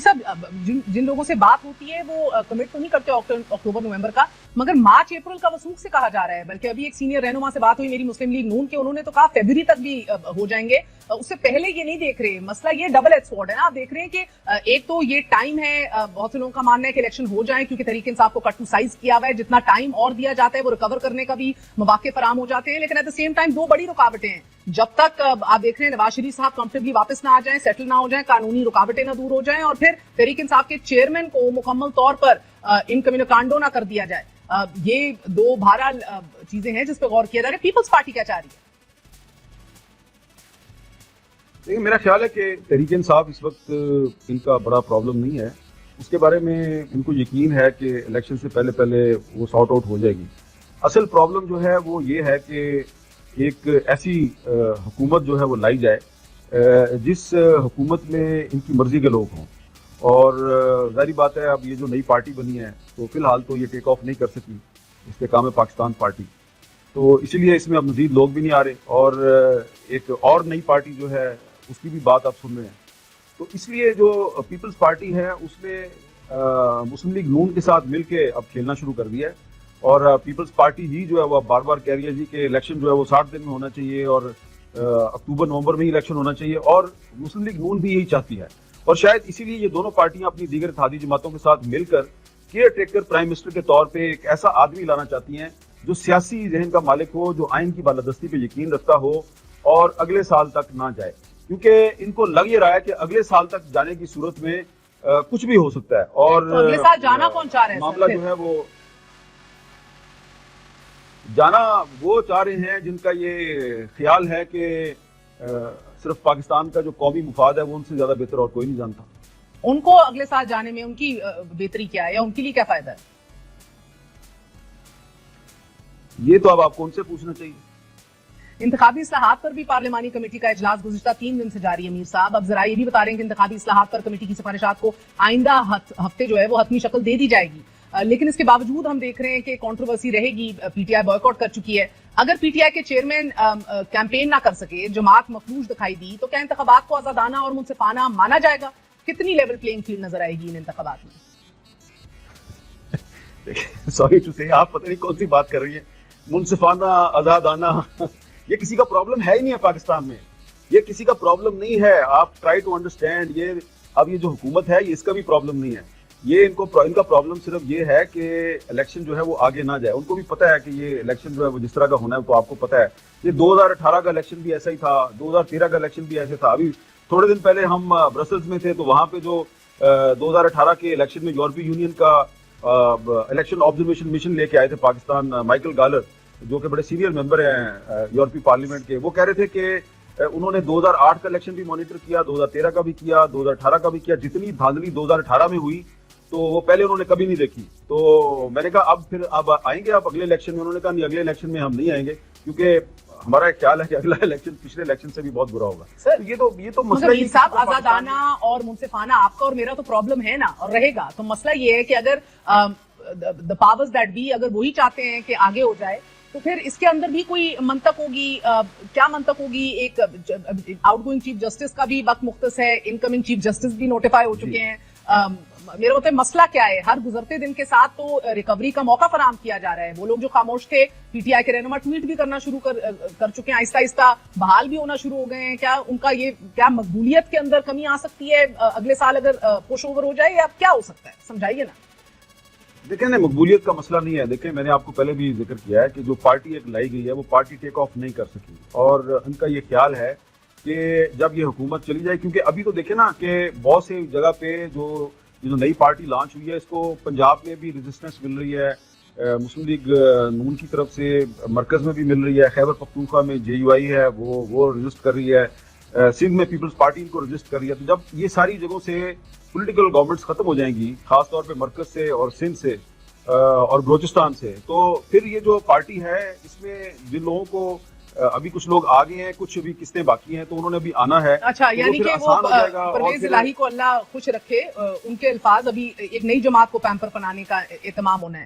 صاحب جن لوگوں سے بات ہوتی ہے وہ کمٹ تو نہیں کرتے اکتوبر نومبر کا، مگر مارچ اپریل کا وثوق سے کہا جا رہا ہے. بلکہ ابھی ایک سینئر رہنما سے بات ہوئی میری مسلم لیگ نون کے، انہوں نے تو کہا فیبروری تک بھی ہو جائیں گے. اس سے پہلے یہ نہیں دیکھ رہے. مسئلہ یہ ڈبل ایج سوارڈ ہے نا. آپ دیکھ رہے ہیں کہ ایک تو یہ ٹائم ہے، بہت سے لوگوں کا ماننا ہے کہ الیکشن ہو جائیں کیونکہ تحریک انصاف کو کٹ ٹو سائز کیا ہوا ہے، جتنا ٹائم اور دیا جاتا ہے وہ ریکور کرنے کا بھی مواقع فراہم ہو جاتے ہیں. لیکن ایٹ دا سیم ٹائم دو بڑی رکاوٹیں ہیں. جب تک آپ دیکھ رہے ہیں نواز شریف صاحب کمفرٹیبلی واپس نہ آ جائیں، سیٹل نہ ہو جائیں، قانونی رکاوٹیں نہ دور ہو جائیں، اور پھر تحریک انصاف کے چیئرمین کو مکمل طور پر ان کمیونیکانڈو نہ کر دیا جائے. یہ دو بہرحال چیزیں ہیں جس پہ غور کیا جا رہا ہے. پیپلز پارٹی کیا چاہ رہی ہے؟ لیکن میرا خیال ہے کہ تحریک انصاف اس وقت ان کا بڑا پرابلم نہیں ہے. اس کے بارے میں ان کو یقین ہے کہ الیکشن سے پہلے وہ سارٹ آؤٹ ہو جائے گی. اصل پرابلم جو ہے وہ یہ ہے کہ ایک ایسی حکومت جو ہے وہ لائی جائے جس حکومت میں ان کی مرضی کے لوگ ہوں. اور ظاہری بات ہے اب یہ جو نئی پارٹی بنی ہے تو فی الحال تو یہ ٹیک آف نہیں کر سکی. اس کے کام ہے پاکستان پارٹی، تو اسی لیے اس میں اب مزید لوگ بھی نہیں آ رہے. اور ایک اور نئی پارٹی جو ہے اس کی بھی بات آپ سن رہے ہیں. تو اس لیے جو پیپلز پارٹی ہے اس نے مسلم لیگ نون کے ساتھ مل کے اب کھیلنا شروع کر دیا ہے. اور پیپلز پارٹی ہی جو ہے وہ بار بار کہہ رہی ہے جی کہ الیکشن جو ہے وہ 60 دن میں ہونا چاہیے اور اکتوبر نومبر میں ہی الیکشن ہونا چاہیے. اور مسلم لیگ نون بھی یہی چاہتی ہے. اور شاید اسی لیے یہ دونوں پارٹیاں اپنی دیگر اتحادی جماعتوں کے ساتھ مل کر کیئر ٹیکر پرائم منسٹر کے طور پہ ایک ایسا آدمی لانا چاہتی ہیں جو سیاسی ذہن کا مالک ہو، جو آئین کی بالادستی پہ یقین رکھتا ہو اور اگلے سال تک نہ جائے. کیونکہ ان کو لگ یہ رہا ہے کہ اگلے سال تک جانے کی صورت میں کچھ بھی ہو سکتا ہے. اور اگلے سال جانا کون چاہ رہے ہیں؟ معاملہ جو ہے وہ جانا وہ چاہ رہے ہیں جن کا یہ خیال ہے کہ صرف پاکستان کا جو قومی مفاد ہے وہ ان سے زیادہ بہتر اور کوئی نہیں جانتا. ان کو اگلے سال جانے میں ان کی بہتری کیا ہے یا ان کے لیے کیا فائدہ ہے؟ یہ تو اب آپ کو ان سے پوچھنا چاہیے. انتخابی اصلاحات پر بھی پارلیمانی کمیٹی کا اجلاس گزشتہ 3 دن سے جاری ہے. میر صاحب اب ذرا یہ بھی بتا رہے ہیں کہ انتخابی اصلاحات پر کمیٹی کی سفارشات کو آئندہ ہفتے جو ہے وہ حتمی شکل دے دی جائے گی. لیکن اس کے باوجود ہم دیکھ رہے ہیں کہ کنٹروورسی رہے گی. پی ٹی آئی بائیکاٹ کر چکی ہے. اگر پی ٹی آئی کے چیئرمین کیمپین نہ کر سکے، جماعت مفلوج دکھائی دی، تو کیا انتخابات کو آزادانہ اور منصفانہ مانا جائے گا؟ کتنی لیول پلینگ فیلڈ نظر آئے گی ان انتخابات میں؟ سوری ٹو سے، آپ پتہ نہیں کون سی بات کر رہی ہیں. منصفانہ، آزادانہ، یہ کسی کا پرابلم ہے ہی نہیں ہے پاکستان میں. یہ کسی کا پرابلم نہیں ہے. آپ ٹرائی ٹو انڈرسٹینڈ. یہ اب یہ جو حکومت ہے یہ اس کا بھی پرابلم نہیں ہے. یہ ان کا پرابلم صرف یہ ہے کہ الیکشن جو ہے وہ آگے نہ جائے. ان کو بھی پتہ ہے کہ یہ الیکشن جو ہے وہ جس طرح کا ہونا ہے تو آپ کو پتہ ہے. یہ 2018 کا الیکشن بھی ایسا ہی تھا، 2013 کا الیکشن بھی ایسے تھا. ابھی تھوڑے دن پہلے ہم برسلز میں تھے تو وہاں پہ جو 2018 کے الیکشن میں یورپی یونین کا الیکشن آبزرویشن مشن لے کے آئے تھے پاکستان، مائیکل گالر جو کہ بڑے سینئر ممبر ہیں یورپی پارلیمنٹ کے، وہ کہہ رہے تھے کہ انہوں نے 2008 کا الیکشن بھی مانیٹر کیا، 2013 کا بھی کیا، 2018 کا بھی کیا. جتنی دھاندلی 2018 میں ہوئی تو وہ پہلے انہوں نے کبھی نہیں دیکھی. تو میں نے کہا اب آئیں گے آپ اگلے الیکشن میں؟ انہوں نے کہا نہیں، اگلے الیکشن میں ہم نہیں آئیں گے کیونکہ ہمارا ایک خیال ہے کہ اگلا الیکشن پچھلے الیکشن سے بھی بہت برا ہوگا. یہ تو مسئلہ ہی صاحب آزادانہ اور منصفانہ آپ کا اور میرا تو پرابلم ہے نا، اور رہے گا. تو مسئلہ یہ ہے کہ اگر the powers that be اگر وہی چاہتے ہیں کہ آگے ہو جائے تو پھر اس کے اندر بھی کوئی منطق ہوگی. کیا منطق ہوگی؟ ایک آؤٹ گوئنگ چیف جسٹس کا بھی وقت مختص ہے، انکمنگ چیف جسٹس بھی نوٹیفائی ہو چکے ہیں. میرے ہوتے مسئلہ کیا ہے؟ ہر گزرتے دن کے ساتھ تو ریکوری کا موقع فراہم کیا جا رہا ہے. وہ لوگ جو خاموش تھے، پی ٹی آئی کے رہنما ٹویٹ بھی کرنا شروع کر چکے ہیں، آہستہ آہستہ بحال بھی ہونا شروع ہو گئے ہیں. کیا ان کا یہ کیا مقبولیت کے اندر کمی آ سکتی ہے اگلے سال اگر پش اوور ہو جائے، یا کیا ہو سکتا ہے؟ سمجھائیے نا. دیکھیں نا، مقبولیت کا مسئلہ نہیں ہے. دیکھیں میں نے آپ کو پہلے بھی ذکر کیا ہے کہ جو پارٹی ایک لائی گئی ہے وہ پارٹی ٹیک آف نہیں کر سکی. اور ان کا یہ خیال ہے کہ جب یہ حکومت چلی جائے، کیونکہ ابھی تو دیکھیں نا کہ بہت سے جگہ پہ جو نئی پارٹی لانچ ہوئی ہے اس کو پنجاب میں بھی ریزسٹنس مل رہی ہے، مسلم لیگ نون کی طرف سے مرکز میں بھی مل رہی ہے، خیبر پختونخوا میں جے یو آئی ہے وہ رجسٹ کر رہی ہے، سندھ میں پیپلز پارٹی ان کو رجسٹ کر رہی ہے. تو جب یہ ساری جگہوں سے پولیٹیکل گورنمنٹس ختم ہو جائیں گی، خاص طور پہ مرکز سے اور سندھ سے اور بلوچستان سے، تو پھر یہ جو پارٹی ہے اس میں جن لوگوں کو ابھی کچھ لوگ آگے ہیں، کچھ ابھی قسطیں باقی ہیں، تو انہوں نے ابھی آنا ہے. اچھا، یعنی کہ وہ پرویز الہی کو اللہ خوش رکھے، ان کے الفاظ ابھی ایک نئی جماعت کو پیمپر بنانے کا اہتمام ہونا ہے.